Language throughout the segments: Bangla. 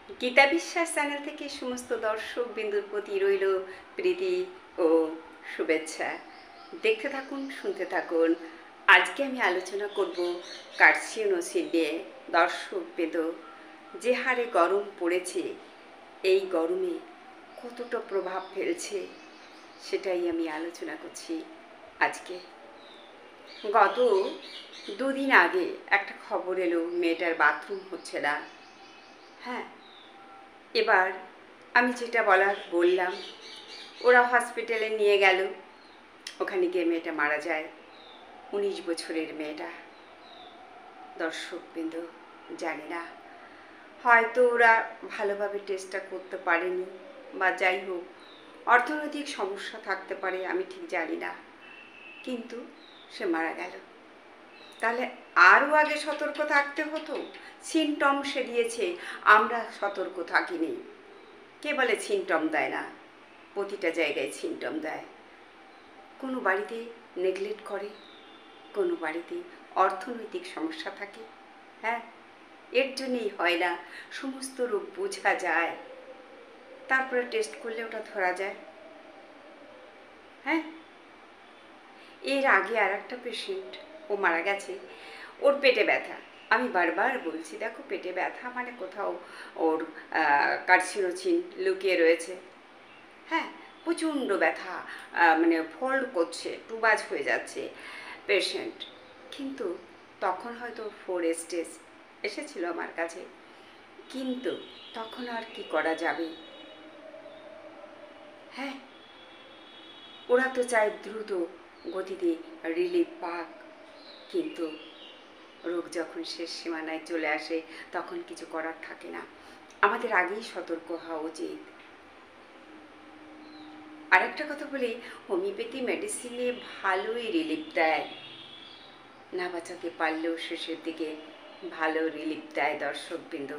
গীতা বিশ্বাস চ্যানেল থেকে সমস্ত দর্শক বিন্দুর প্রতি রইল প্রীতি ও শুভেচ্ছা। দেখতে থাকুন, শুনতে থাকুন। আজকে আমি আলোচনা করব কার্সিনোসিড নিয়ে। দর্শক বিন্দু, যে হারে গরম পড়েছে, এই গরমে কতটা প্রভাব ফেলছে সেটাই আমি আলোচনা করছি আজকে। গত দুদিন আগে একটা খবর এলো, মেয়েটার বাথরুম হচ্ছে না। হ্যাঁ, এবার আমি যেটা বললাম, ওরা হসপিটালে নিয়ে গেল। ওখানে গিয়ে মেয়েটা মারা যায়, 19 বছরের মেয়েটা। দর্শকবৃন্দ, জানি না, হয়তো ওরা ভালোভাবে টেস্টটা করতে পারেনি, বা যাই হোক, অর্থনৈতিক সমস্যা থাকতে পারে, আমি ঠিক জানি না, কিন্তু সে মারা গেল। তাহলে আরও আগে সতর্ক থাকতে হতো। সিমটম সে দিয়েছে, আমরা সতর্ক থাকিনি। কে বলে সিমটম দেয় না? প্রতিটা জায়গায় সিমটম দেয়। কোনো বাড়িতে নেগলেক্ট করে, কোনো বাড়িতে অর্থনৈতিক সমস্যা থাকে। হ্যাঁ, এর জন্যই হয় না। সমস্ত রোগ বোঝা যায়, তারপরে টেস্ট করলে ওটা ধরা যায়। হ্যাঁ, এর আগে আর একটা পেশেন্ট, ও মারা গেছে। ওর পেটে ব্যথা। আমি বারবার বলছি, দেখো, পেটে ব্যথা মানে কোথাও ওর কার্সিনোসিড লুকিয়ে রয়েছে। হ্যাঁ, প্রচণ্ড ব্যথা, মানে ফোল্ড করছে, টুবাজ হয়ে যাচ্ছে পেশেন্ট। কিন্তু তখন হয়তো 4 স্টেজ এসেছিল আমার কাছে, কিন্তু তখন আর কি করা যাবে? হ্যাঁ, ওরা তো চায় দ্রুত গতিতে রিলিফ পাক, কিন্তু রোগ যখন শেষ সীমানায় চলে আসে তখন কিছু করার থাকে না। আমাদের আগেই সতর্ক হওয়া উচিত। আর একটা কথা বলি, হোমিওপ্যাথি মেডিসিনে ভালোই রিলিফ দেয়, না বাঁচাতে পারলেও শেষের দিকে ভালো রিলিফ দেয়। দর্শকবৃন্দ,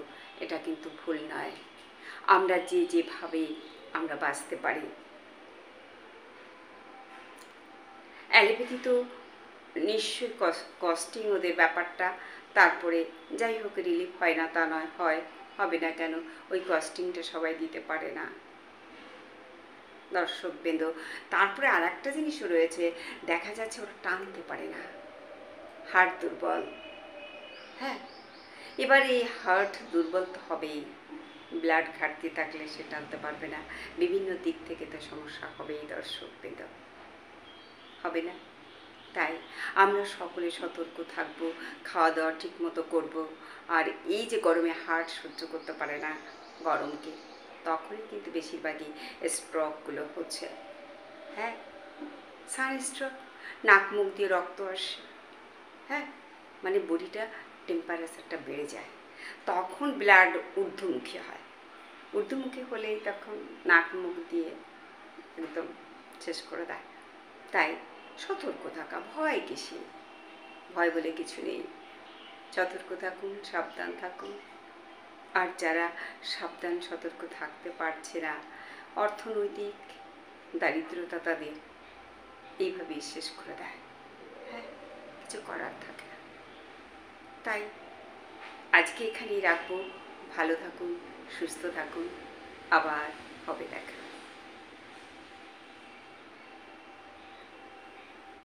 এটা কিন্তু ভুল নয়। আমরা যেভাবে আমরা বাঁচতে পারি। অ্যালোপ্যাথি তো নিশ্চয়ই কস্টিং ওদের ব্যাপারটা। তারপরে যাই হোক, রিলিফ হয় না তা নয়, হবে না কেন? ওই কস্টিংটা সবাই দিতে পারে না। দর্শকবৃন্দ, তারপরে আর একটা জিনিসও রয়েছে, দেখা যাচ্ছে ওরা টানতে পারে না, হার্ট দুর্বল। হ্যাঁ, এবার এই হার্ট দুর্বল তো হবেই। ব্লাড ঘাটতি থাকলে সে টানতে পারবে না, বিভিন্ন দিক থেকে তো সমস্যা হবেই। দর্শকবৃন্দ, হবে না? তাই আমরা সকলে সতর্ক থাকবো, খাওয়া দাওয়া ঠিক মতো করবো। আর এই যে গরমে হার্ট সহ্য করতে পারে না গরমকে, তখনই কিন্তু বেশিরভাগই স্ট্রোকগুলো হচ্ছে। হ্যাঁ, সানস্ট্রোক, নাক মুখ দিয়ে রক্ত আসে। হ্যাঁ, মানে বডিটা টেম্পারেচারটা বেড়ে যায়, তখন ব্লাড ঊর্ধ্বমুখী হয়। ঊর্ধ্বমুখী হলেই তখন নাক মুখ দিয়ে একদম শেষ করে দেয়। তাই সতর্ক থাকা, ভয় কিসে? ভয় বলে কিছু নেই। সতর্ক থাকুন, সাবধান থাকুন। আর যারা সাবধান সতর্ক থাকতে পারছে না, অর্থনৈতিক দারিদ্রতা তাদের এইভাবেই শেষ করে দেয়। হ্যাঁ, কিছু করার থাকে না। তাই আজকে এখানেই রাখবো। ভালো থাকুন, সুস্থ থাকুন, আবার হবে দেখা।